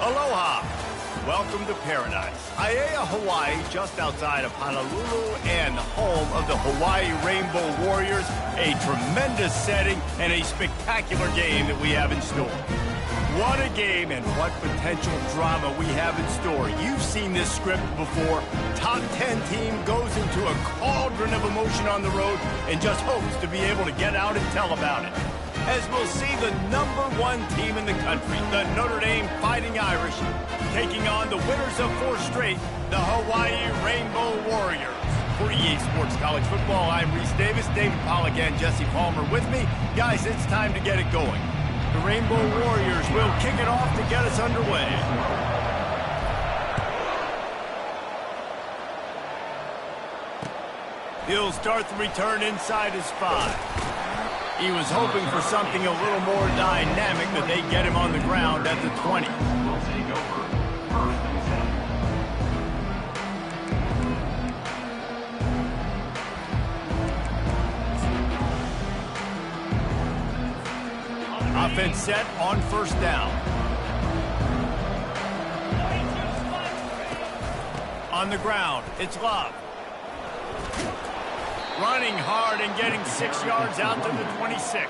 Aloha! Welcome to paradise. Aiea, Hawaii, just outside of Honolulu and home of the Hawaii Rainbow Warriors. A tremendous setting and a spectacular game that we have in store. What a game and what potential drama we have in store. You've seen this script before. Top 10 team goes into a cauldron of emotion on the road and just hopes to be able to get out and tell about it. As we'll see the #1 team in the country, the Notre Dame Fighting Irish, taking on the winners of 4 straight, the Hawaii Rainbow Warriors. For EA Sports College Football, I'm Reese Davis, David Pollack and Jesse Palmer with me. Guys, it's time to get it going. The Rainbow Warriors will kick it off to get us underway. He'll start the return inside his 5. He was hoping for something a little more dynamic, but they get him on the ground at the 20. Offense set on first down. On the ground, it's Love. Running hard and getting 6 yards out to the 26.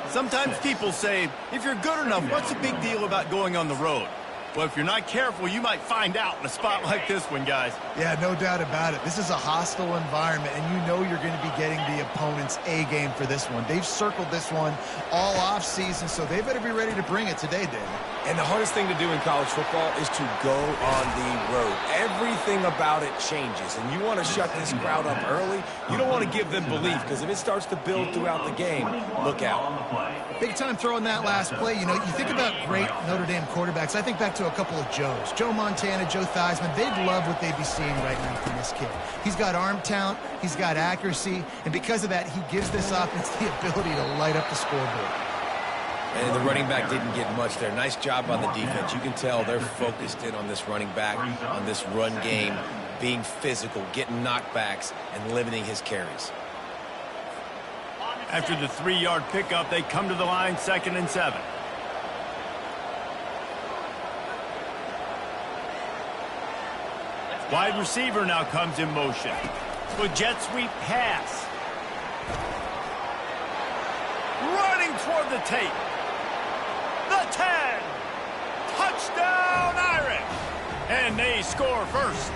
Sometimes people say, if you're good enough, what's the big deal about going on the road? Well, if you're not careful, you might find out in a spot like this one, guys. Yeah, no doubt about it. This is a hostile environment, and you know you're going to be getting the opponent's A game for this one. They've circled this one all offseason, so they better be ready to bring it today, David. And the hardest thing to do in college football is to go on the road. Everything about it changes, and you want to shut this crowd up early. You don't want to give them belief, because if it starts to build throughout the game, look out. Big time throwing that last play. You know, you think about great Notre Dame quarterbacks. I think back to a couple of Joes. Joe Montana, Joe Theismann. They'd love what they'd be seeing right now from this kid. He's got arm talent. He's got accuracy. And because of that, he gives this offense the ability to light up the scoreboard. And the running back didn't get much there. Nice job on the defense. You can tell they're focused in on this running back, on this run game, being physical, getting knockbacks, and limiting his carries. After the 3-yard pickup, they come to the line, 2nd and 7. Wide receiver now comes in motion. With jet sweep pass. Running toward the tape. The 10. Touchdown Irish. And they score first.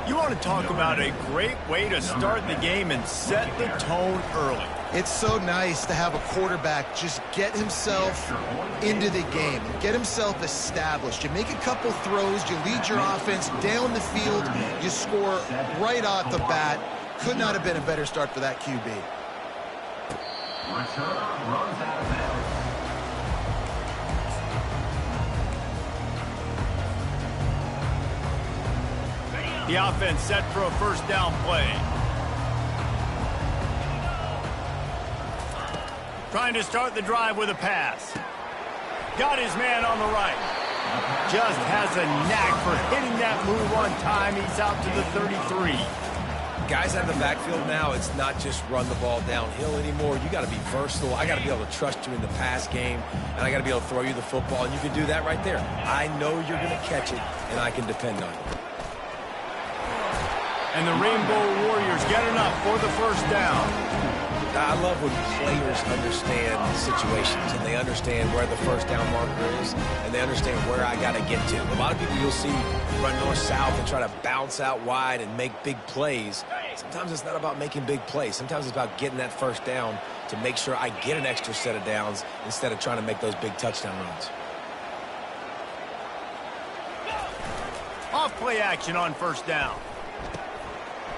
You want to talk about a great way to start the game and set the tone early. It's so nice to have a quarterback just get himself into the game, get himself established. You make a couple throws, you lead your offense down the field, you score right off the bat. Could not have been a better start for that QB. The offense set for a first down play. Trying to start the drive with a pass. Got his man on the right. Just has a knack for hitting that move on time. He's out to the 33. Guys out of the backfield now, it's not just run the ball downhill anymore. You got to be versatile. I got to be able to trust you in the pass game, and I got to be able to throw you the football, and you can do that right there. I know you're going to catch it, and I can depend on you. And the Rainbow Warriors get enough for the first down. I love when players understand situations and they understand where the first down marker is and they understand where I got to get to. A lot of people you'll see run north-south and try to bounce out wide and make big plays. Sometimes it's not about making big plays. Sometimes it's about getting that first down to make sure I get an extra set of downs instead of trying to make those big touchdown runs. Off play action on first down.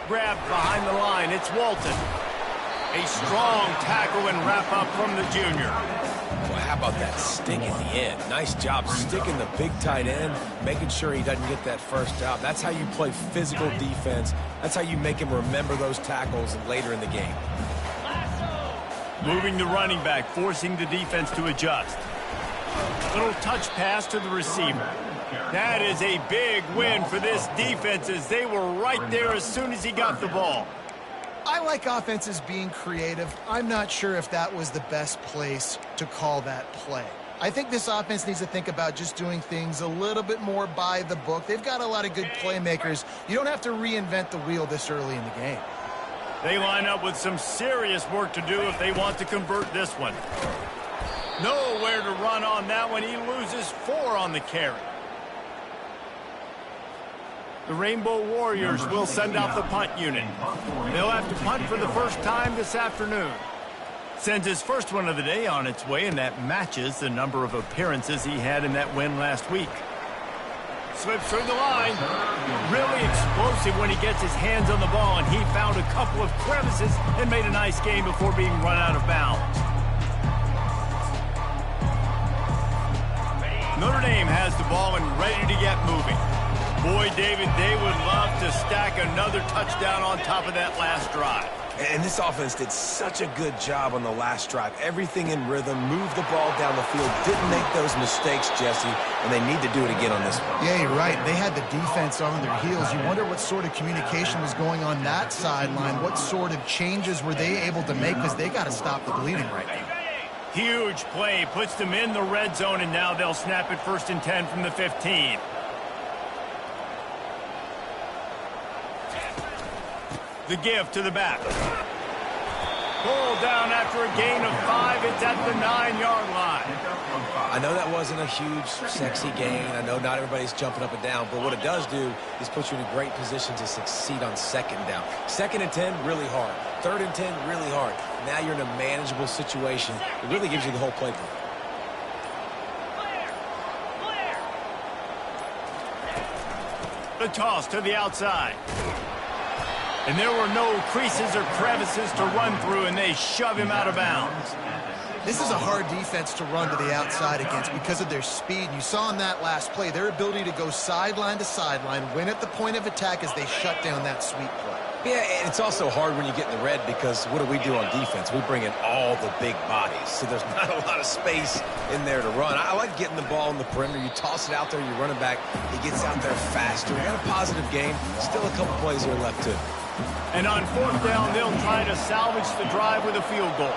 Grabbed behind the line. It's Walton. A strong tackle and wrap up from the junior. Well, how about that stick at the end? Nice job sticking the big tight end, making sure he doesn't get that first down. That's how you play physical defense. That's how you make him remember those tackles later in the game. Moving the running back, forcing the defense to adjust. Little touch pass to the receiver. That is a big win for this defense as they were right there as soon as he got the ball. I like offenses being creative. I'm not sure if that was the best place to call that play. I think this offense needs to think about just doing things a little bit more by the book. They've got a lot of good playmakers. You don't have to reinvent the wheel this early in the game. They line up with some serious work to do if they want to convert this one. Nowhere to run on that one. He loses 4 on the carry. The Rainbow Warriors will send out the punt unit. They'll have to punt for the first time this afternoon. Sends his first one of the day on its way, and that matches the number of appearances he had in that win last week. Slips through the line. Really explosive when he gets his hands on the ball, and he found a couple of crevices and made a nice game before being run out of bounds. Notre Dame has the ball and ready to get moving. Boy, David, they would love to stack another touchdown on top of that last drive. And this offense did such a good job on the last drive. Everything in rhythm, moved the ball down the field, didn't make those mistakes, Jesse, and they need to do it again on this one. Yeah, you're right. They had the defense on their heels. You wonder what sort of communication was going on that sideline. What sort of changes were they able to make, because they got to stop the bleeding right now. Huge play, puts them in the red zone, and now they'll snap it 1st and 10 from the 15. The give to the back. Pulled down after a gain of 5. It's at the 9-yard line. I know that wasn't a huge, sexy gain. I know not everybody's jumping up and down, but what it does do is put you in a great position to succeed on 2nd down. 2nd and 10, really hard. 3rd and 10, really hard. Now you're in a manageable situation. It really gives you the whole playbook. The toss to the outside. And there were no creases or crevices to run through, and they shove him out of bounds. This is a hard defense to run to the outside against because of their speed. You saw in that last play their ability to go sideline to sideline, win at the point of attack as they shut down that sweep play. Yeah, and it's also hard when you get in the red because what do we do on defense? We bring in all the big bodies, so there's not a lot of space in there to run. I like getting the ball in the perimeter. You toss it out there, you run it back. He gets out there faster. We got a positive game. Still a couple plays here left, too. And on 4th down, they'll try to salvage the drive with a field goal.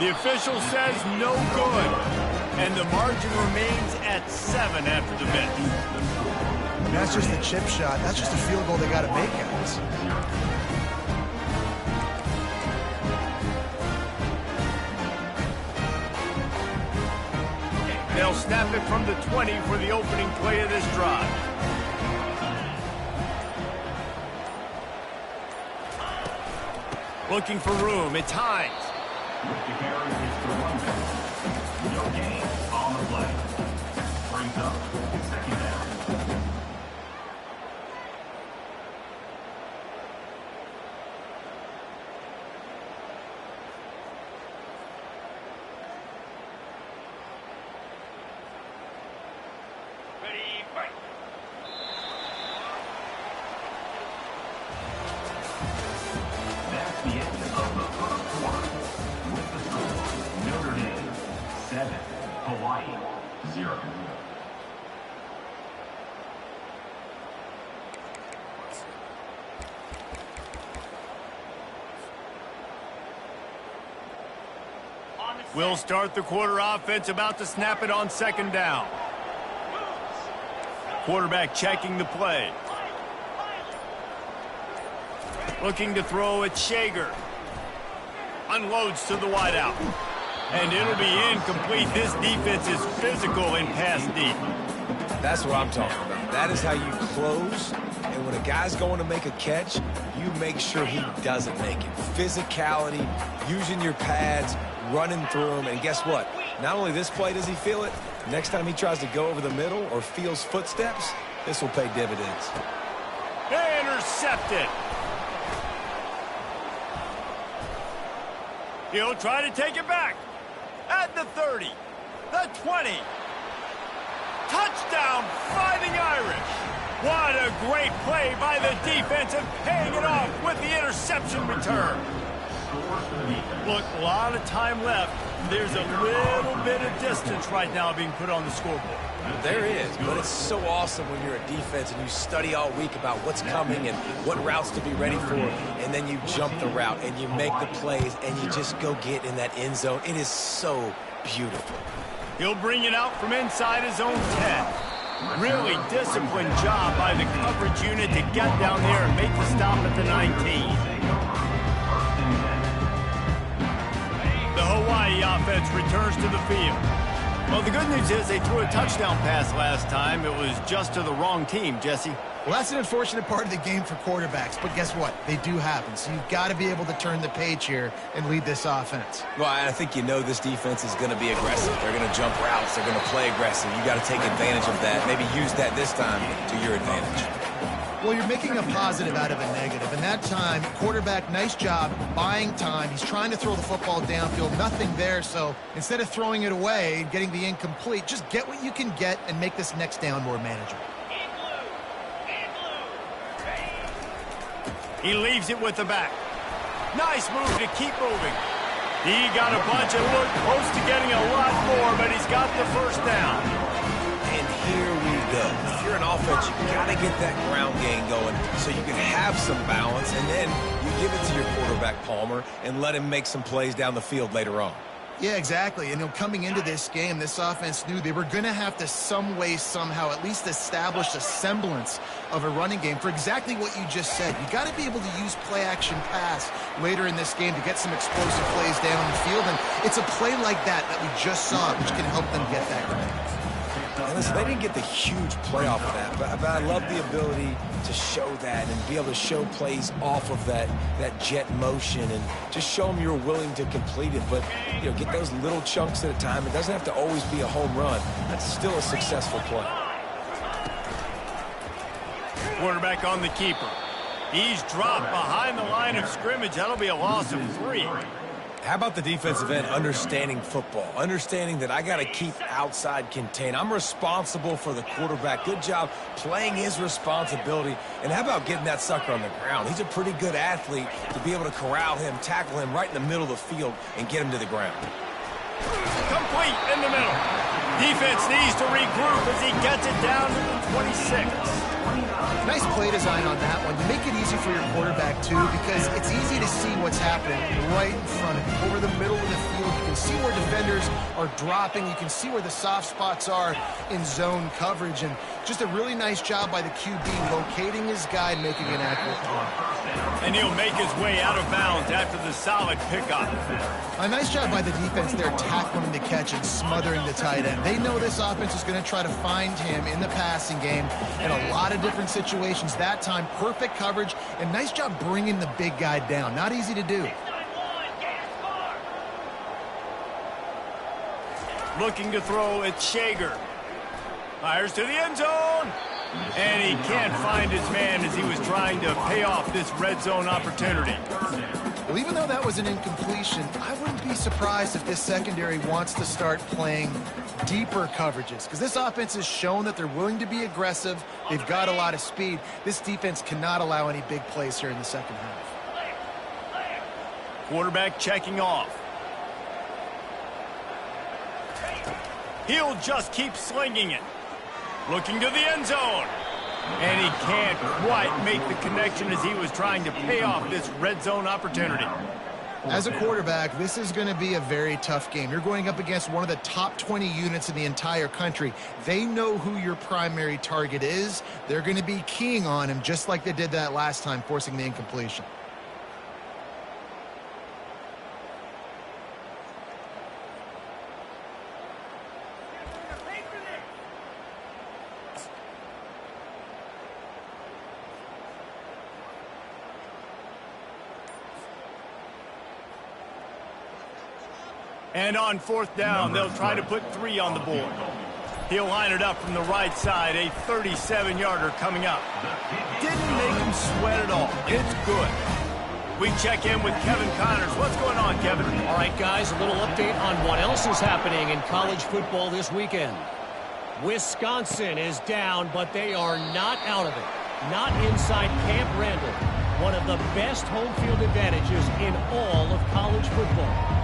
The official says no good. And the margin remains at 7 after the miss. That's just a chip shot. That's just a field goal they got to make, guys. They'll snap it from the 20 for the opening play of this drive. Looking for room. It's Hines. With the carry is the run back. No gain on the play. Brings up 2nd down. Ready, fight. That's the end of the 1st quarter. With the score, Notre Dame 7, Hawaii 0. We'll start the quarter offense, about to snap it on 2nd down. Quarterback checking the play. Looking to throw at Shager. Unloads to the wideout. And it'll be incomplete. This defense is physical in pass deep. That's what I'm talking about. That is how you close. And when a guy's going to make a catch, you make sure he doesn't make it. Physicality, using your pads, running through them. And guess what? Not only this play does he feel it, next time he tries to go over the middle or feels footsteps, this will pay dividends. Intercepted. He'll try to take it back. At the 30, the 20. Touchdown, Fighting Irish. What a great play by the defense and paying it off with the interception return. Look, a lot of time left. There's a little bit of distance right now being put on the scoreboard. There is, but it's so awesome when you're a defense and you study all week about what's coming and what routes to be ready for, and then you jump the route and you make the plays and you just go get in that end zone. It is so beautiful. He'll bring it out from inside his own 10. Really disciplined job by the coverage unit to get down there and make the stop at the 19. The Hawaii offense returns to the field. Well, the good news is they threw a touchdown pass last time. It was just to the wrong team, Jesse. Well, that's an unfortunate part of the game for quarterbacks, but guess what? They do happen, so you've got to be able to turn the page here and lead this offense. Well, I think you know this defense is going to be aggressive. They're going to jump routes. They're going to play aggressive. You got to take advantage of that. Maybe use that this time to your advantage. Well, you're making a positive out of a negative. And that time, quarterback, nice job buying time. He's trying to throw the football downfield. Nothing there, so instead of throwing it away and getting the incomplete, just get what you can get and make this next down more manageable. He leaves it with the back. Nice move to keep moving. He got a bunch and looked close to getting a lot more, but he's got the first down. And here we go. If you're an offense, you got to get that ground game going so you can have some balance, and then you give it to your quarterback, Palmer, and let him make some plays down the field later on. Yeah, exactly. And coming into this game, this offense knew they were going to have to some way, somehow, at least establish a semblance of a running game for exactly what you just said. You got to be able to use play-action pass later in this game to get some explosive plays down the field. And it's a play like that that we just saw, which can help them get that going. And listen, they didn't get the huge play off of that, but I love the ability to show that and be able to show plays off of that jet motion and just show them you're willing to complete it. But, get those little chunks at a time. It doesn't have to always be a home run. That's still a successful play. Quarterback on the keeper. He's dropped behind the line of scrimmage. That'll be a loss of 3. How about the defensive end understanding football, understanding that I got to keep outside contain. I'm responsible for the quarterback. Good job playing his responsibility. And how about getting that sucker on the ground? He's a pretty good athlete to be able to corral him, tackle him right in the middle of the field, and get him to the ground. Complete in the middle. Defense needs to regroup as he gets it down to the 26. Nice play design on that one. You make it easy for your quarterback, too, because it's easy to see what's happening right in front of you. Over the middle of the field, you can see where defenders are dropping. You can see where the soft spots are in zone coverage. And just a really nice job by the QB locating his guy and making an accurate throw. And he'll make his way out of bounds after the solid pickup. A nice job by the defense there, tackling the catch and smothering the tight end. They know this offense is going to try to find him in the passing game in a lot of different situations. That time, perfect coverage, and nice job bringing the big guy down. Not easy to do. Looking to throw, it's Shager. Fires to the end zone. And he can't find his man as he was trying to pay off this red zone opportunity. Well, even though that was an incompletion, I wouldn't be surprised if this secondary wants to start playing deeper coverages, because this offense has shown that they're willing to be aggressive. They've got a lot of speed. This defense cannot allow any big plays here in the second half. Quarterback checking off. He'll just keep slinging it. Looking to the end zone. And he can't quite make the connection as he was trying to pay off this red zone opportunity. As a quarterback, this is going to be a very tough game. You're going up against one of the top 20 units in the entire country. They know who your primary target is. They're going to be keying on him just like they did that last time, forcing the incompletion. And on 4th down, they'll try to put 3 on the board. He'll line it up from the right side, a 37-yarder coming up. Didn't make him sweat at all. It's good. We check in with Kevin Connors. What's going on, Kevin? All right, guys, a little update on what else is happening in college football this weekend. Wisconsin is down, but they are not out of it. Not inside Camp Randall, one of the best home field advantages in all of college football.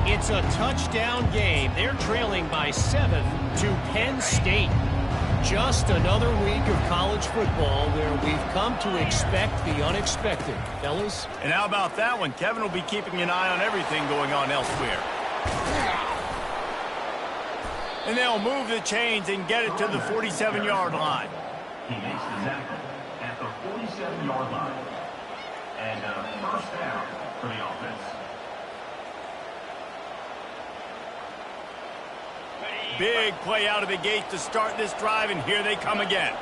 It's a touchdown game. They're trailing by 7 to Penn State. Just another week of college football where we've come to expect the unexpected. Fellas? And how about that one? Kevin will be keeping an eye on everything going on elsewhere. And they'll move the chains and get it to the 47-yard line. He makes the tackle at the 47-yard line. And first down for the offense. Big play out of the gate to start this drive, and here they come again.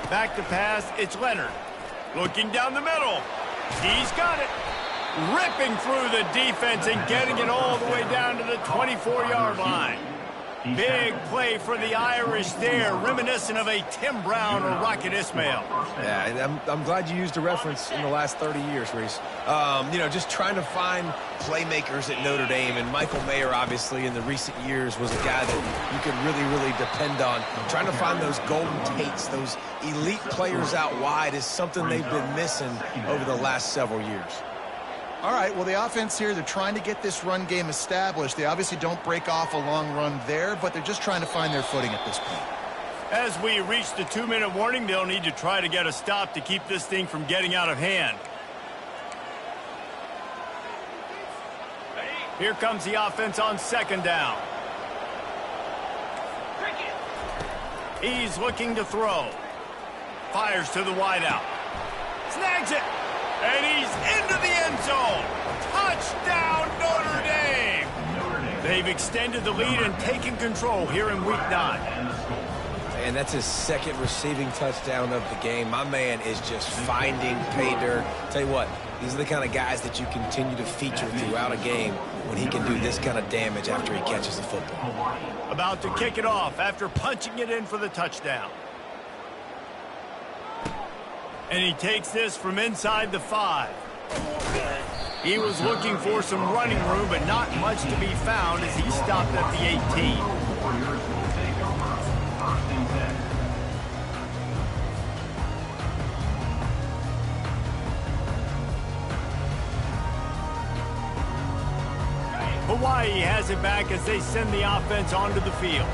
Back to pass, it's Leonard. Looking down the middle. He's got it. Ripping through the defense and getting it all the way down to the 24-yard line. Big play for the Irish there, reminiscent of a Tim Brown or Rocket Ismail. Yeah, and I'm glad you used a reference in the last 30 years, Reese. You know, just trying to find playmakers at Notre Dame, and Michael Mayer, obviously, in the recent years was a guy that you could really depend on. Trying to find those golden takes, those elite players out wide is something they've been missing over the last several years. All right, well, the offense here, they're trying to get this run game established. They obviously don't break off a long run there, but they're just trying to find their footing at this point. As we reach the 2-minute warning, they'll need to try to get a stop to keep this thing from getting out of hand. Here comes the offense on second down. He's looking to throw. Fires to the wideout. Snags it. And he's into the end zone. Touchdown, Notre Dame. They've extended the lead and taken control here in Week 9. And that's his second receiving touchdown of the game. My man is just finding pay dirt. Tell you what, these are the kind of guys that you continue to feature throughout a game when he can do this kind of damage after he catches the football. About to kick it off after punching it in for the touchdown. And he takes this from inside the 5. He was looking for some running room, but not much to be found as he stopped at the 18. Warriors will take over first and 10. Hawaii has it back as they send the offense onto the field.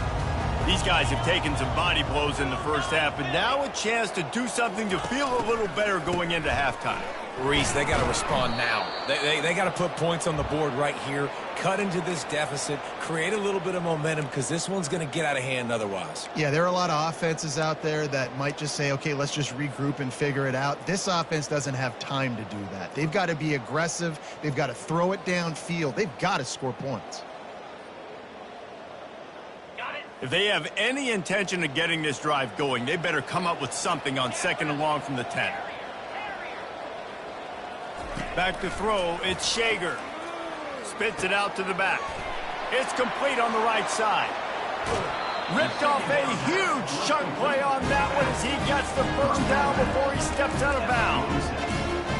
These guys have taken some body blows in the first half, but now a chance to do something to feel a little better going into halftime. Reese, they got to respond now. They got to put points on the board right here, cut into this deficit, create a little bit of momentum, because this one's going to get out of hand otherwise. Yeah, there are a lot of offenses out there that might just say, okay, let's just regroup and figure it out. This offense doesn't have time to do that. They've got to be aggressive. They've got to throw it downfield. They've got to score points. If they have any intention of getting this drive going, they better come up with something on second and long from the 10. Back to throw, it's Shager. Spits it out to the back. It's complete on the right side. Ripped off a huge chunk play on that one as he gets the first down before he steps out of bounds.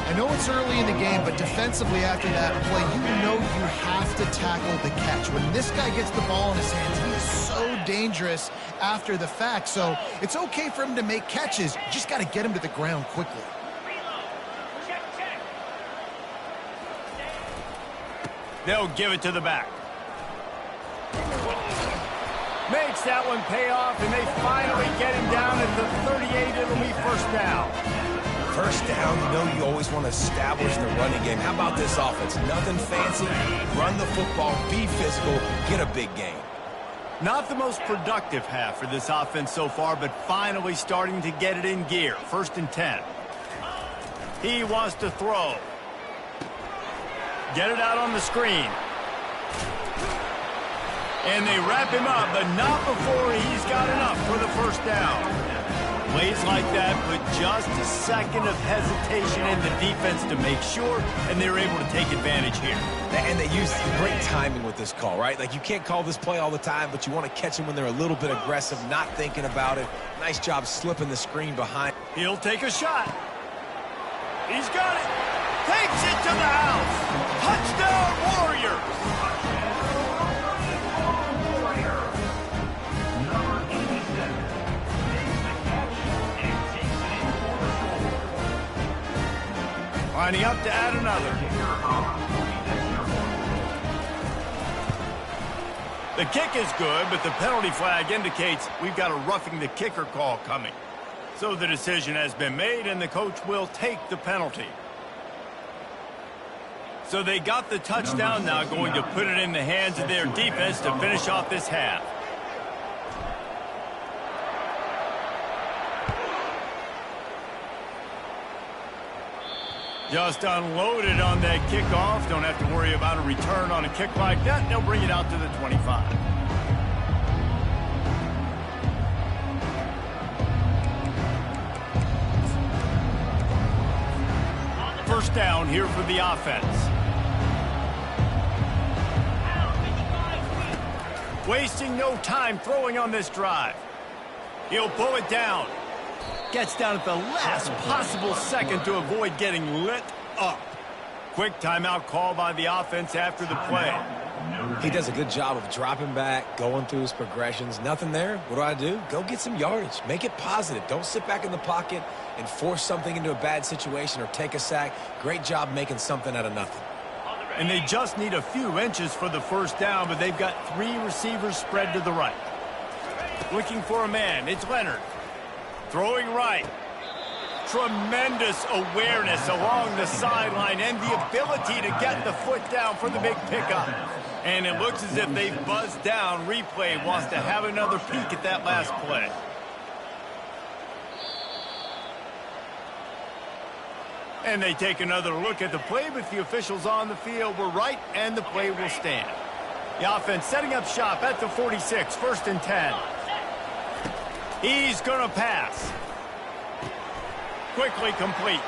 I know it's early in the game, but defensively after that play, you know you have to tackle the catch. When this guy gets the ball in his hands, he is so dangerous after the fact. So it's okay for him to make catches. You just got to get him to the ground quickly. They'll give it to the back. Makes that one pay off, and they finally get him down at the 38. It'll be first down. First down, you know you always want to establish the running game. How about this offense? Nothing fancy. Run the football, be physical, get a big gain. Not the most productive half for this offense so far, but finally starting to get it in gear. First and 10. He wants to throw. Get it out on the screen. And they wrap him up, but not before he's got enough for the first down. Plays like that put just a second of hesitation in the defense to make sure, and they're able to take advantage here. And they use great timing with this call, right? Like, you can't call this play all the time, but you want to catch them when they're a little bit aggressive, not thinking about it. Nice job slipping the screen behind. He'll take a shot. He's got it. Takes it to the house. Touchdown, Warriors. Lining up to add another. The kick is good, but the penalty flag indicates we've got a roughing the kicker call coming. So the decision has been made, and the coach will take the penalty. So they got the touchdown, now going to put it in the hands of their defense to finish off this half. Just unloaded on that kickoff. Don't have to worry about a return on a kick like that. They'll bring it out to the 25. First down here for the offense. Wasting no time throwing on this drive. He'll pull it down. Gets down at the last possible second to avoid getting lit up. Quick timeout call by the offense after the play. He does a good job of dropping back, going through his progressions. Nothing there. What do? Go get some yardage. Make it positive. Don't sit back in the pocket and force something into a bad situation or take a sack. Great job making something out of nothing. And they just need a few inches for the first down, but they've got 3 receivers spread to the right. Looking for a man. It's Leonard. Throwing right. Tremendous awareness along the sideline and the ability to get the foot down for the big pickup. And it looks as if they've buzzed down. Replay wants to have another peek at that last play. And they take another look at the play, but the officials on the field were right, and the play will stand. The offense setting up shop at the 46, 1st and 10. He's going to pass. Quickly complete.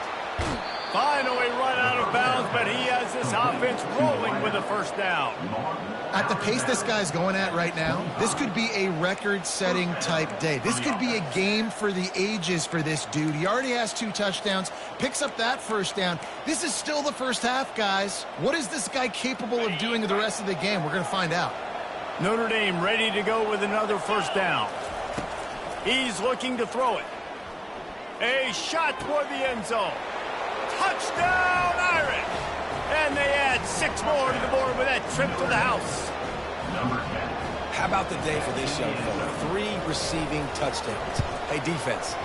Finally run out of bounds, but he has this offense rolling with a first down. At the pace this guy's going at right now, this could be a record-setting type day. This could be a game for the ages for this dude. He already has 2 touchdowns, picks up that first down. This is still the first half, guys. What is this guy capable of doing the rest of the game? We're going to find out. Notre Dame ready to go with another first down. He's looking to throw it. A shot toward the end zone. Touchdown, Irish! And they add 6 more to the board with that trip to the house. How about the day for this young fella? 3 receiving touchdowns. Hey, defense,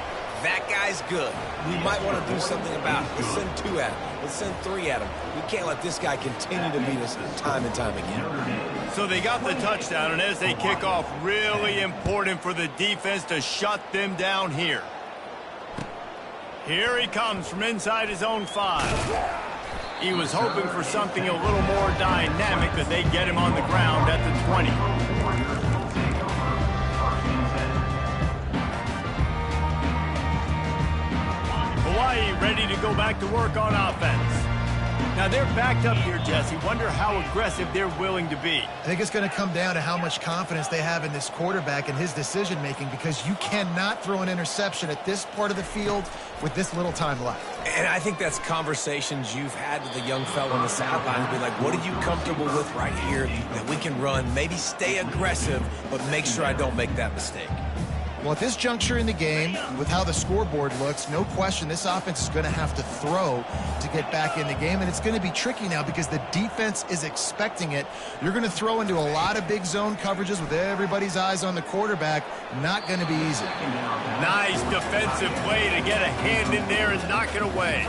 that guy's good. We might want to do something about it. Let's send 2 at him. Let's send 3 at him. We can't let this guy continue to beat us time and time again. So they got the touchdown, and as they kick off, really important for the defense to shut them down here. Here he comes from inside his own 5. He was hoping for something a little more dynamic, but they get him on the ground at the 20. Hawaii ready to go back to work on offense. Now they're backed up here, Jesse. Wonder how aggressive they're willing to be. I think it's going to come down to how much confidence they have in this quarterback and his decision-making, because you cannot throw an interception at this part of the field with this little time left. And I think that's conversations you've had with the young fellow on the sideline to be like, what are you comfortable with right here that we can run? Maybe stay aggressive, but make sure I don't make that mistake. Well, at this juncture in the game, with how the scoreboard looks, no question this offense is going to have to throw to get back in the game, and it's going to be tricky now because the defense is expecting it. You're going to throw into a lot of big zone coverages with everybody's eyes on the quarterback. Not going to be easy. Nice defensive play to get a hand in there and knock it away.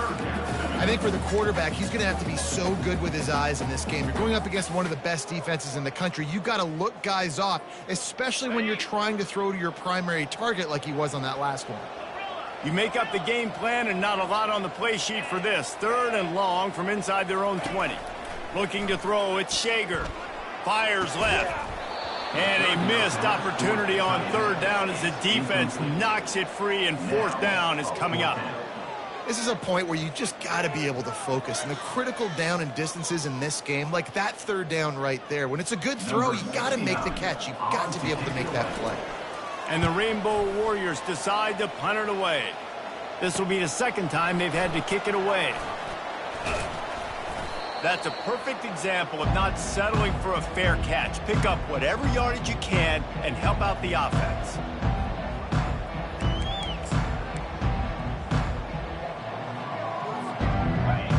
I think for the quarterback, he's going to have to be so good with his eyes in this game. You're going up against one of the best defenses in the country. You've got to look guys off, especially when you're trying to throw to your primary target like he was on that last one. You make up the game plan and not a lot on the play sheet for this. 3rd and long from inside their own 20. Looking to throw, it's Shager. Fires left. And a missed opportunity on 3rd down as the defense knocks it free, and 4th down is coming up. This is a point where you just got to be able to focus. And the critical down and distances in this game, like that 3rd down right there, when it's a good throw, you got to make the catch. You've got to be able to make that play. And the Rainbow Warriors decide to punt it away. This will be the 2nd time they've had to kick it away. That's a perfect example of not settling for a fair catch. Pick up whatever yardage you can and help out the offense.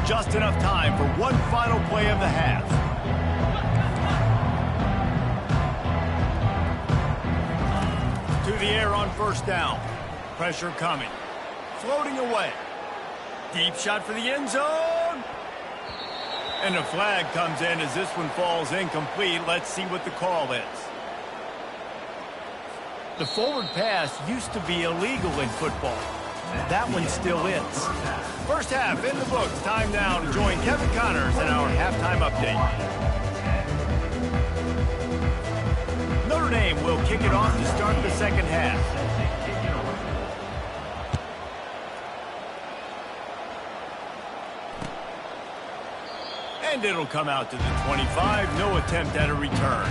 Just enough time for one final play of the half. the air on first down. Pressure coming. Floating away. Deep shot for the end zone. And the flag comes in as this one falls incomplete. Let's see what the call is. The forward pass used to be illegal in football. That one still is. First half in the books. Time now to join Kevin Connors in our halftime update. Notre Dame will kick it off to start the second half. And it'll come out to the 25. No attempt at a return.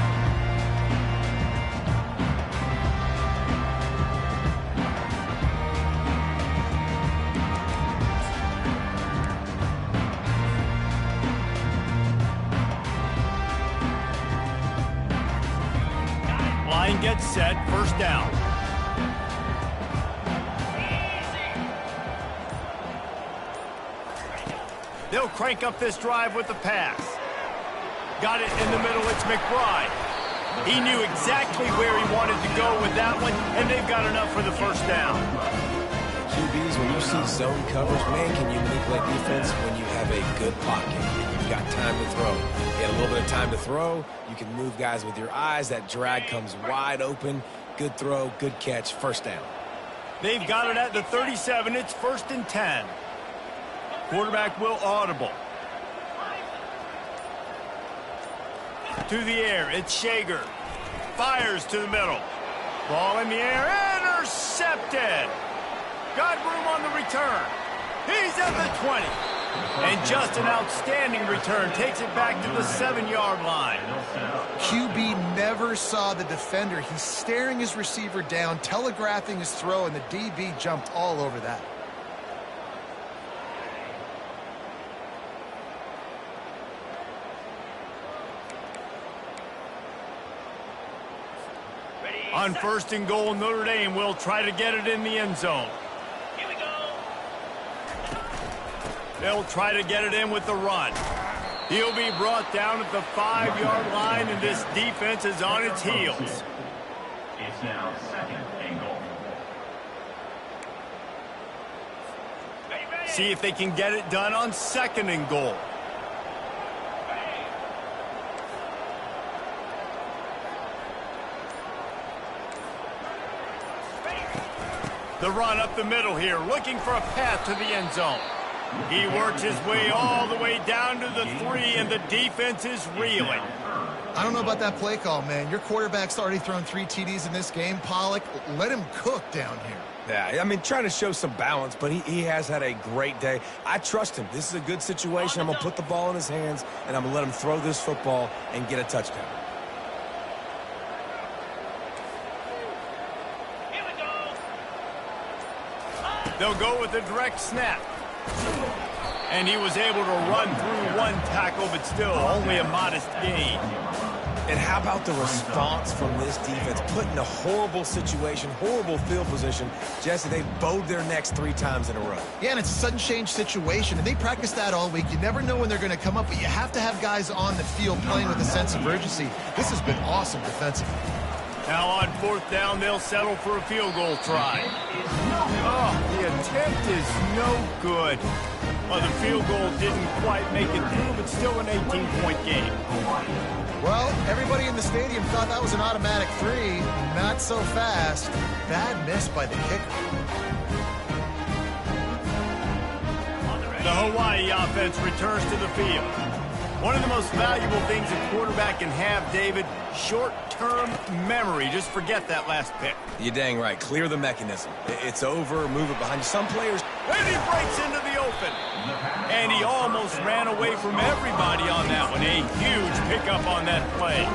Line gets set. First down. They'll crank up this drive with the pass. Got it in the middle. It's McBride. He knew exactly where he wanted to go with that one, and they've got enough for the first down. QBs, when you see zone coverage, man, can you manipulate defense when you have a good pocket and you've got time to throw. You get a little bit of time to throw. You can move guys with your eyes. That drag comes wide open. Good throw, good catch, first down. They've got it at the 37. It's 1st and 10. Quarterback will audible. To the air, it's Shager. Fires to the middle. Ball in the air, intercepted. Got room on the return. He's at the 20. And just an outstanding return. Takes it back to the 7-yard line. QB never saw the defender. He's staring his receiver down, telegraphing his throw, and the DB jumped all over that. On 1st and goal, Notre Dame will try to get it in the end zone. Here we go. They'll try to get it in with the run. He'll be brought down at the 5-yard line, and this defense is on its heels. It's now 2nd and goal. See if they can get it done on 2nd and goal. The run up the middle here, looking for a path to the end zone. He works his way all the way down to the 3, and the defense is reeling. I don't know about that play call, man. Your quarterback's already thrown 3 TDs in this game. Pollock, let him cook down here. Yeah, I mean, trying to show some balance, but he has had a great day. I trust him. This is a good situation. I'm going to put the ball in his hands, and I'm going to let him throw this football and get a touchdown. They'll go with a direct snap. And he was able to run through 1 tackle, but still only a modest gain. And how about the response from this defense? Put in a horrible situation, horrible field position. Jesse, they bowed their necks 3 times in a row. Yeah, and it's a sudden change situation, and they practice that all week. You never know when they're going to come up, but you have to have guys on the field playing with a sense of urgency. This has been awesome defensively. Now on 4th down, they'll settle for a field goal try. Oh, the attempt is no good. Well, the field goal didn't quite make it through, but still an 18-point game. Well, everybody in the stadium thought that was an automatic 3. Not so fast. Bad miss by the kicker. The Hawaii offense returns to the field. One of the most valuable things a quarterback can have, David, short-term memory. Just forget that last pick. You're dang right. Clear the mechanism. It's over. Move it behind you. Some players... And he breaks into the open. And he almost ran away from everybody on that one. A huge pickup on that play.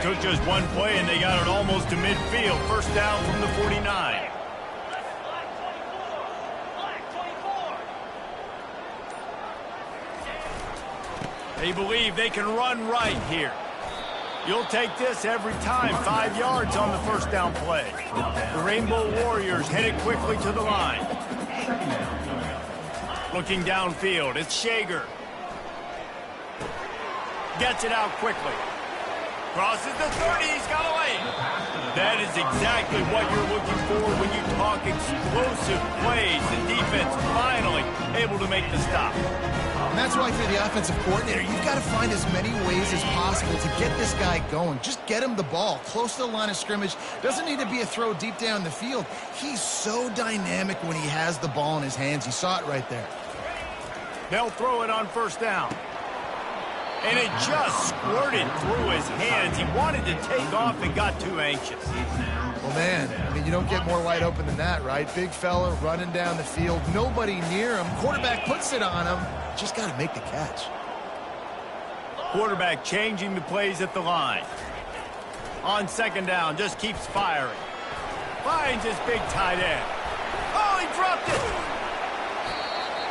Took just 1 play, and they got it almost to midfield. First down from the 49. They believe they can run right here. You'll take this every time. 5 yards on the first down play. The Rainbow Warriors headed quickly to the line. Looking downfield, it's Shager. Gets it out quickly. Crosses the 30, he's got away. That is exactly what you're looking for when you talk explosive plays. The defense finally able to make the stop. And that's why, for the offensive coordinator, you've got to find as many ways as possible to get this guy going. Just get him the ball close to the line of scrimmage. Doesn't need to be a throw deep down the field. He's so dynamic when he has the ball in his hands. You saw it right there. They'll throw it on first down. And it just squirted through his hands. He wanted to take off and got too anxious. Well, man, I mean, you don't get more wide open than that, right? Big fella running down the field. Nobody near him. Quarterback puts it on him. Just got to make the catch. Quarterback changing the plays at the line. On second down, just keeps firing. Finds his big tight end. Oh, he dropped it!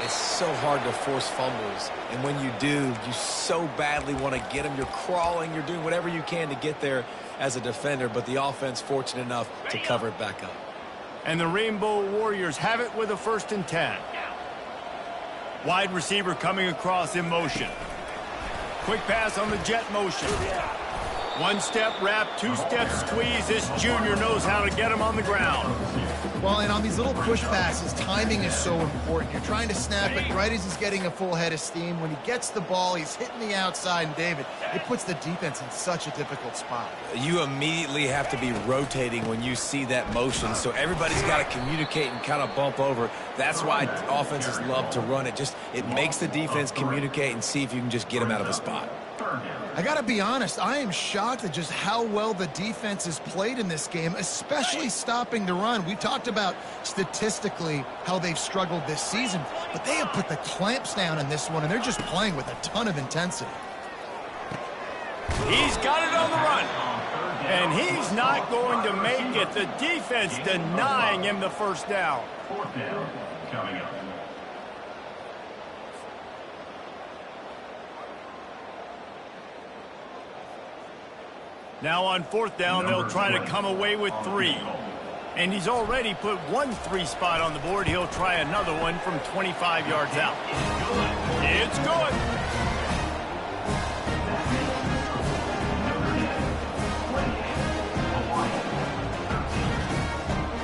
It's so hard to force fumbles, and when you do, you so badly want to get them. You're crawling, you're doing whatever you can to get there as a defender, but the offense fortunate enough to cover it back up. And the Rainbow Warriors have it with a 1st and 10. Wide receiver coming across in motion. Quick pass on the jet motion. One step wrap, 2 step squeeze. This junior knows how to get him on the ground. Well, and on these little push passes, timing is so important. You're trying to snap it right as he's getting a full head of steam. When he gets the ball, he's hitting the outside, and David, it puts the defense in such a difficult spot. You immediately have to be rotating when you see that motion, so everybody's got to communicate and kind of bump over. That's why offenses love to run it. It makes the defense communicate and see if you can just get him out of a spot. I got to be honest, I am shocked at just how well the defense has played in this game, especially stopping the run. We talked about statistically how they've struggled this season, but they have put the clamps down in this one, and they're just playing with a ton of intensity. He's got it on the run, and he's not going to make it. The defense denying him the first down. 4th down coming up. Now on 4th down, they'll try to come away with 3. And he's already put 1 3 spot on the board. He'll try another one from 25 yards out. It's good.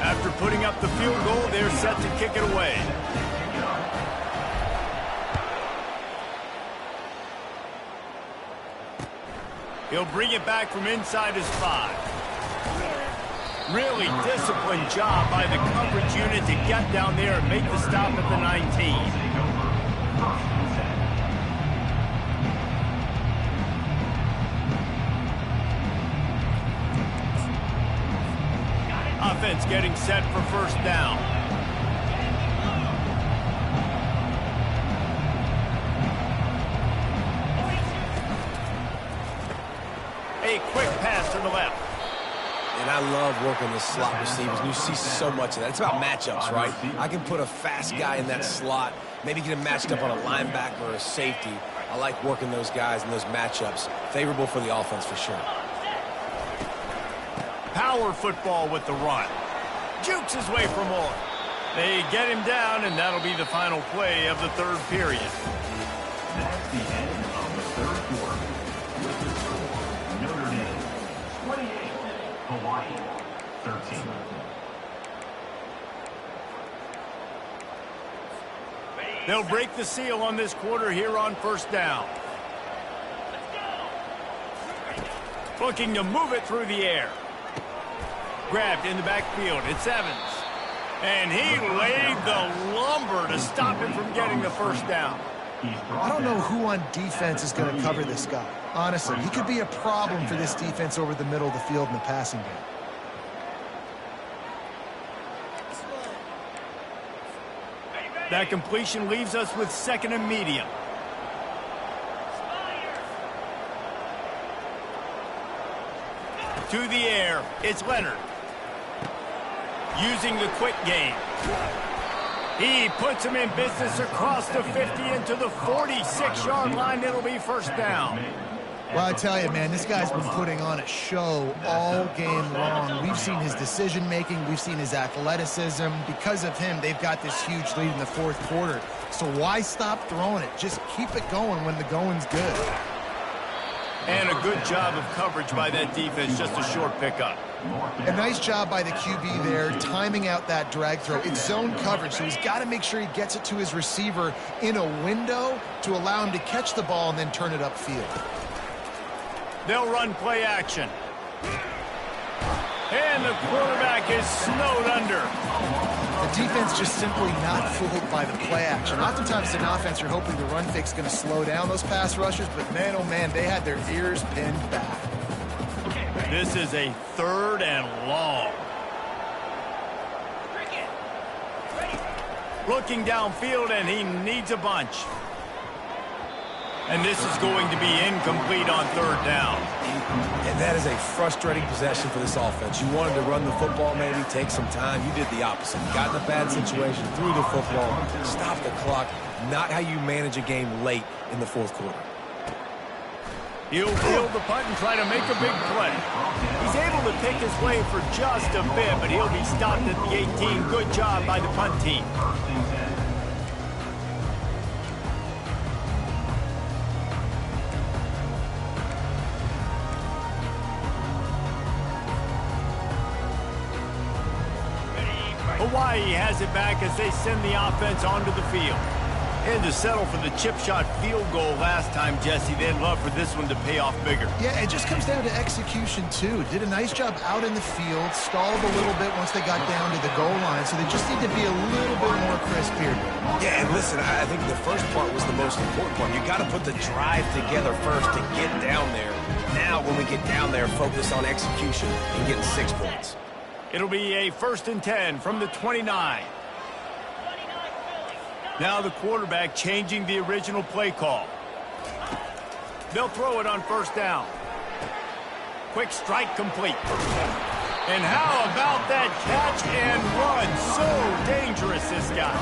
After putting up the field goal, they're set to kick it away. He'll bring it back from inside his 5. Really disciplined job by the coverage unit to get down there and make the stop at the 19. Offense getting set for first down. A quick pass to the left. And I love working the slot receivers. And you see so much of that. It's about matchups, right? I can put a fast guy in that slot, maybe get him matched up on a linebacker or a safety. I like working those guys in those matchups. Favorable for the offense for sure. Power football with the run. Jukes his way for more. They get him down, and that'll be the final play of the 3rd period. That's the end of the 3rd quarter. With the score, Notre Dame 28, Hawaii 13. They'll break the seal on this quarter here on first down. Looking to move it through the air. Grabbed in the backfield. It's Evans. And he laid the lumber to stop him from getting the first down. I don't know who on defense is going to cover this guy. Honestly, he could be a problem for this defense over the middle of the field in the passing game. That completion leaves us with 2nd and medium. To the air, it's Leonard. Using the quick game. He puts him in business across the 50 into the 46-yard line. It'll be first down. Well, I tell you, man, this guy's been putting on a show all game long. We've seen his decision-making. We've seen his athleticism. Because of him, they've got this huge lead in the 4th quarter. So why stop throwing it? Just keep it going when the going's good. And a good job of coverage by that defense, just a short pickup. A nice job by the QB there, timing out that drag throw. It's zone coverage, so he's got to make sure he gets it to his receiver in a window to allow him to catch the ball and then turn it upfield. They'll run play action. And the quarterback is snowed under. The defense just simply not fooled by the play action. Oftentimes in offense, you're hoping the run fake's going to slow down those pass rushers, but man, oh man, they had their ears pinned back. This is a 3rd and long. Looking downfield, and he needs a bunch. And this is going to be incomplete on 3rd down. And that is a frustrating possession for this offense. You wanted to run the football, maybe take some time. You did the opposite. You got in a bad situation, threw the football, stopped the clock. Not how you manage a game late in the 4th quarter. He'll field the punt and try to make a big play. He's able to pick his way for just a bit, but he'll be stopped at the 18. Good job by the punt team. Hawaii has it back as they send the offense onto the field. And to settle for the chip shot field goal last time, Jesse, they'd love for this one to pay off bigger. Yeah, it just comes down to execution, too. Did a nice job out in the field, stalled a little bit once they got down to the goal line, so they just need to be a little bit more crisp here. Yeah, and listen, I think the first part was the most important part. You got to put the drive together first to get down there. Now, when we get down there, focus on execution and getting 6 points. It'll be a 1st and 10 from the 29. Now the quarterback changing the original play call. They'll throw it on 1st down. Quick strike complete. And how about that catch and run? So dangerous, this guy.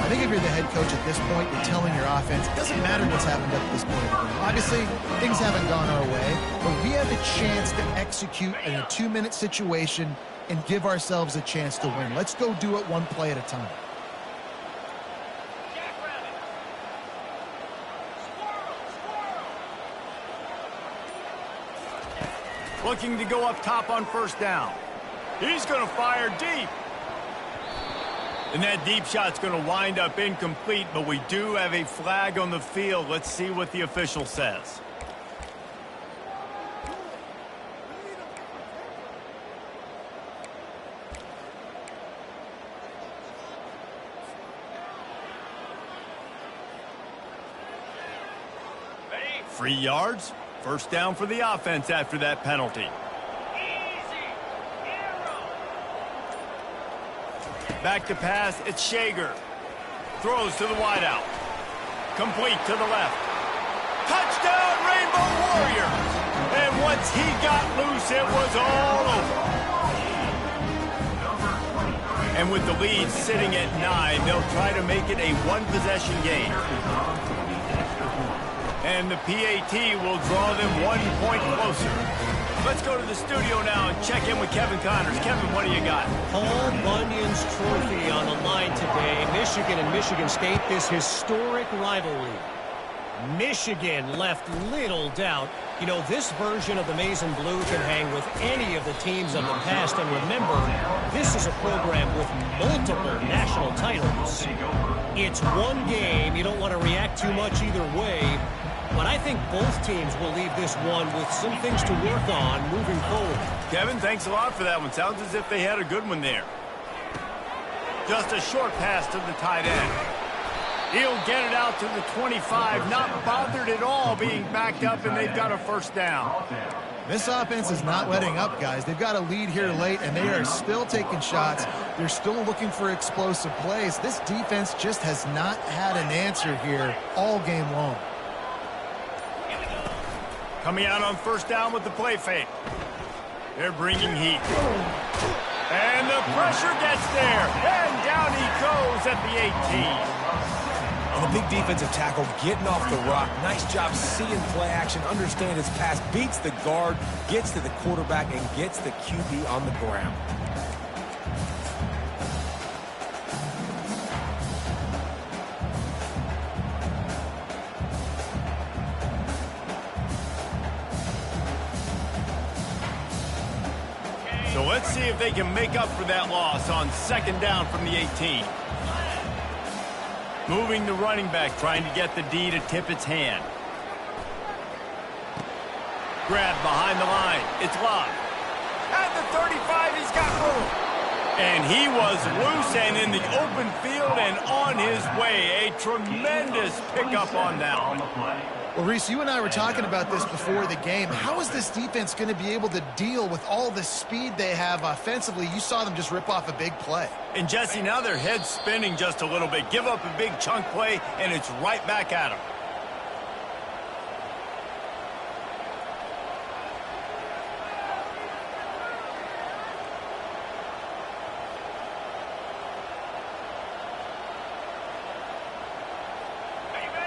I think if you're the head coach at this point, you're telling your offense, it doesn't matter what's happened up to this point of the game. Obviously, things haven't gone our way, but we have a chance to execute in a 2-minute situation and give ourselves a chance to win. Let's go do it one play at a time. Looking to go up top on 1st down. He's going to fire deep. And that deep shot's going to wind up incomplete, but we do have a flag on the field. Let's see what the official says. Free yards. 1st down for the offense after that penalty. Back to pass, it's Shager. Throws to the wideout. Complete to the left. Touchdown, Rainbow Warriors! And once he got loose, it was all over. And with the lead sitting at 9, they'll try to make it a 1-possession game. And the PAT will draw them 1 point closer. Let's go to the studio now and check in with Kevin Connors. Kevin, what do you got? Paul Bunyan's trophy on the line today. Michigan and Michigan State, this historic rivalry. Michigan left little doubt. You know, this version of the Maize and Blue can hang with any of the teams of the past. And remember, this is a program with multiple national titles. It's one game. You don't want to react too much either way. But I think both teams will leave this one with some things to work on moving forward. Kevin, thanks a lot for that one. Sounds as if they had a good one there. Just a short pass to the tight end. He'll get it out to the 25, not bothered at all being backed up, and they've got a 1st down. This offense is not letting up, guys. They've got a lead here late, and they are still taking shots. They're still looking for explosive plays. This defense just has not had an answer here all game long. Coming out on 1st down with the play fake. They're bringing heat. And the pressure gets there. And down he goes at the 18. And a big defensive tackle getting off the rock. Nice job seeing play action, understand his pass, beats the guard, gets to the quarterback, and gets the QB on the ground. So let's see if they can make up for that loss on second down from the 18. Moving the running back, trying to get the D to tip its hand. Grab behind the line. It's Love. At the 35, he's got room. And he was loose and in the open field and on his way. A tremendous pickup on that one. Well, Reese, you and I were talking about this before the game. How is this defense going to be able to deal with all the speed they have offensively? You saw them just rip off a big play. And, Jesse, now their head's spinning just a little bit. Give up a big chunk play, and it's right back at them.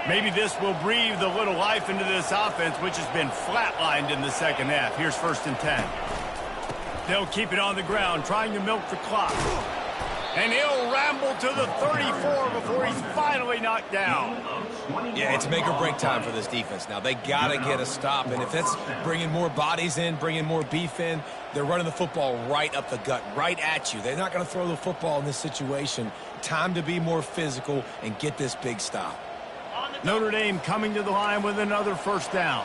Maybe this will breathe a little life into this offense, which has been flatlined in the second half. Here's 1st and 10. They'll keep it on the ground, trying to milk the clock. And he'll ramble to the 34 before he's finally knocked down. Yeah, it's make or break time for this defense now. They got to get a stop, and if that's bringing more bodies in, bringing more beef in, they're running the football right up the gut, right at you. They're not going to throw the football in this situation. Time to be more physical and get this big stop. Notre Dame coming to the line with another 1st down.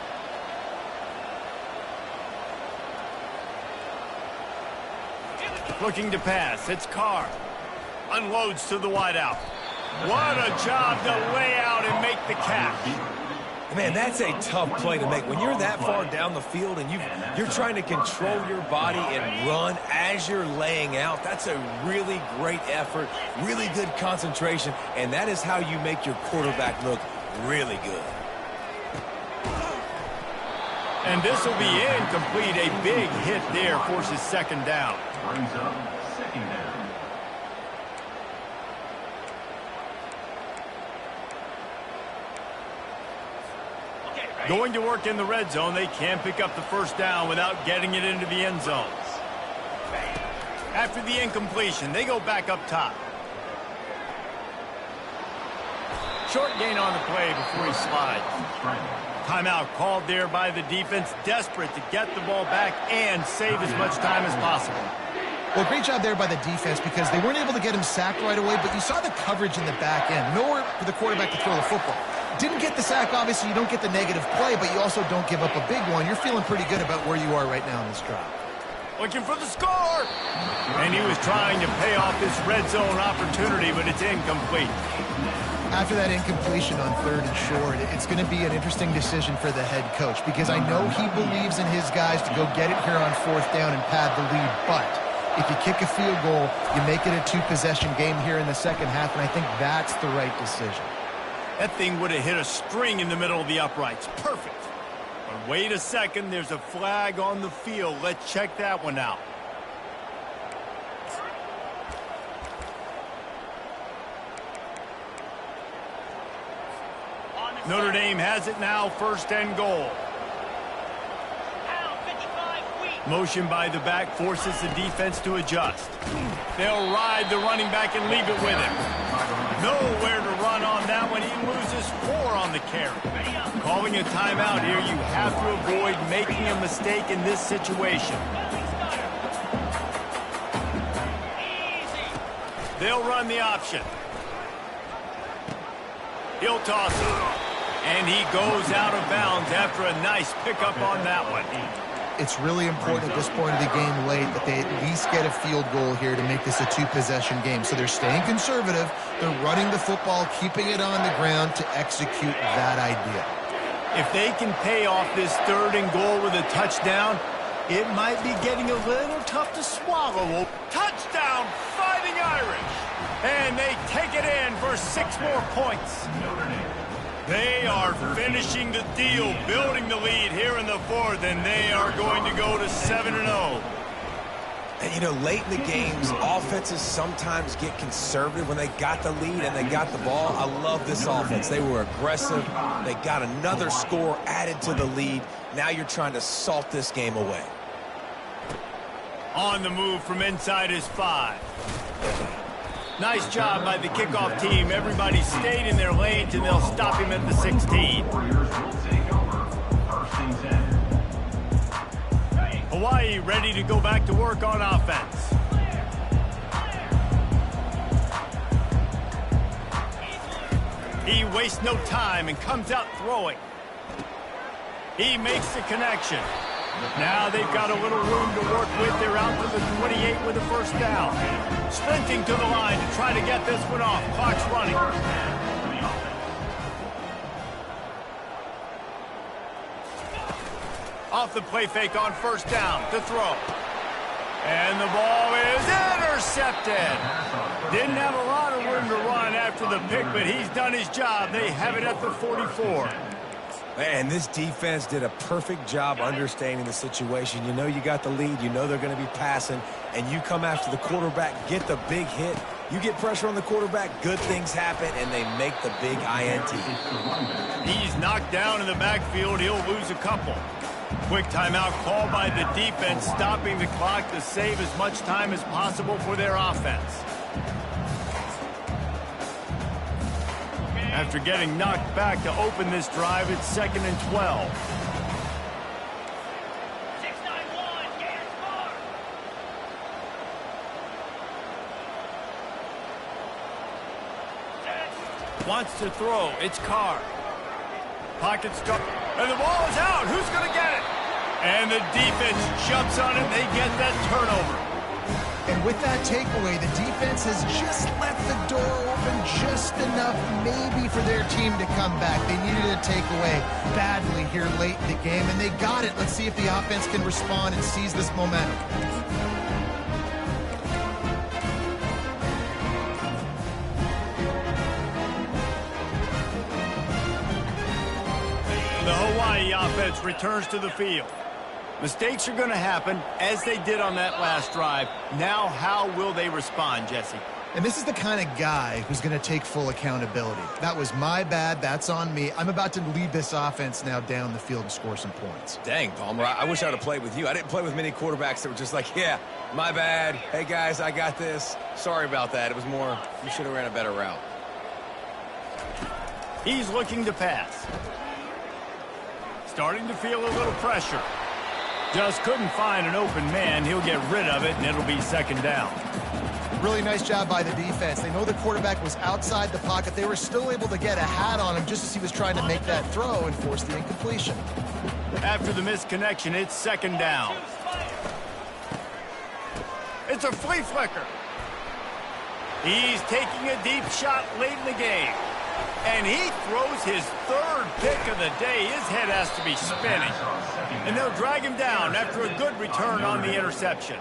Looking to pass. It's Carr. Unloads to the wideout. What a job to lay out and make the catch. Man, that's a tough play to make. When you're that far down the field and you're trying to control your body and run as you're laying out, that's a really great effort, really good concentration, and that is how you make your quarterback look really good. And this will be incomplete. A big hit there forces 2nd down. Brings up 2nd down. Going to work in the red zone. They can pick up the 1st down without getting it into the end zone. After the incompletion, they go back up top. Short gain on the play before he slides. Timeout called there by the defense, desperate to get the ball back and save as much time as possible. Well, great job there by the defense because they weren't able to get him sacked right away, but you saw the coverage in the back end. Nowhere for the quarterback to throw the football. Didn't get the sack, obviously. You don't get the negative play, but you also don't give up a big one. You're feeling pretty good about where you are right now in this drive. Looking for the score! And he was trying to pay off this red zone opportunity, but it's incomplete. After that incompletion on 3rd and short, it's going to be an interesting decision for the head coach because I know he believes in his guys to go get it here on 4th down and pad the lead, but if you kick a field goal, you make it a 2-possession game here in the second half, and I think that's the right decision. That thing would have hit a string in the middle of the uprights. Perfect. But wait a second, there's a flag on the field. Let's check that one out. Notre Dame has it now, 1st and goal. Motion by the back forces the defense to adjust. They'll ride the running back and leave it with him. Nowhere to run on that one. He loses 4 on the carry. Calling a timeout here, you have to avoid making a mistake in this situation. They'll run the option. He'll toss it. And he goes out of bounds after a nice pickup on that one. It's really important at this point of the game late that they at least get a field goal here to make this a 2-possession game. So they're staying conservative. They're running the football, keeping it on the ground to execute that idea. If they can pay off this 3rd and goal with a touchdown, it might be getting a little tough to swallow. Touchdown, Fighting Irish! And they take it in for 6 more points. They are finishing the deal, building the lead here in the 4th, and they are going to go to 7-0. And, you know, late in the games, offenses sometimes get conservative when they got the lead and they got the ball. I love this offense. They were aggressive. They got another score added to the lead. Now you're trying to salt this game away. On the move from inside his 5. Nice job by the kickoff team. Everybody stayed in their lanes, and they'll stop him at the 16. Hawaii ready to go back to work on offense. He wastes no time and comes out throwing. He makes the connection. Now they've got a little room to work with. They're out to the 28 with a first down. Sprinting to the line to try to get this one off. Clock's running. Off the play fake on first down to throw. And the ball is intercepted. Didn't have a lot of room to run after the pick, but he's done his job. They have it at the 44. Man, this defense did a perfect job understanding the situation. You know you got the lead. You know they're going to be passing. And you come after the quarterback, get the big hit. You get pressure on the quarterback, good things happen, and they make the big INT. He's knocked down in the backfield. He'll lose a couple. Quick timeout called by the defense, stopping the clock to save as much time as possible for their offense. After getting knocked back to open this drive, it's 2nd and 12. 6-9-1, get it, score. Wants to throw. It's Carr. Pocket stuck. And the ball is out. Who's going to get it? And the defense jumps on it. They get that turnover. And with that takeaway, the defense has just left the door open just enough maybe for their team to come back. They needed a takeaway badly here late in the game, and they got it. Let's see if the offense can respond and seize this momentum. The Hawaii offense returns to the field. Mistakes are going to happen, as they did on that last drive. Now, how will they respond, Jesse? And this is the kind of guy who's going to take full accountability. That was my bad. That's on me. I'm about to lead this offense now down the field and score some points. Dang, Palmer, I wish I would have played with you. I didn't play with many quarterbacks that were just like, yeah, my bad. Hey, guys, I got this. Sorry about that. It was more, you should have ran a better route. He's looking to pass. Starting to feel a little pressure. Just couldn't find an open man. He'll get rid of it, and it'll be 2nd down. Really nice job by the defense. They know the quarterback was outside the pocket. They were still able to get a hat on him just as he was trying to make that throw and force the incompletion. After the misconnection, it's 2nd down. It's a flea flicker. He's taking a deep shot late in the game. And he throws his 3rd pick of the day. His head has to be spinning. And they'll drag him down after a good return on the interception.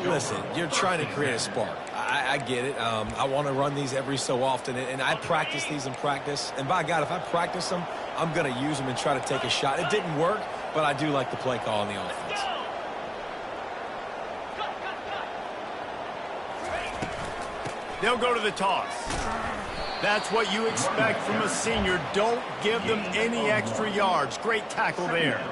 Listen, you're trying to create a spark. I get it. I want to run these every so often, and I practice these in practice. And by God, if I practice them, I'm going to use them and try to take a shot. It didn't work, but I do like the play call on the offense. They'll go to the toss. That's what you expect from a senior. Don't give them any extra yards. Great tackle there.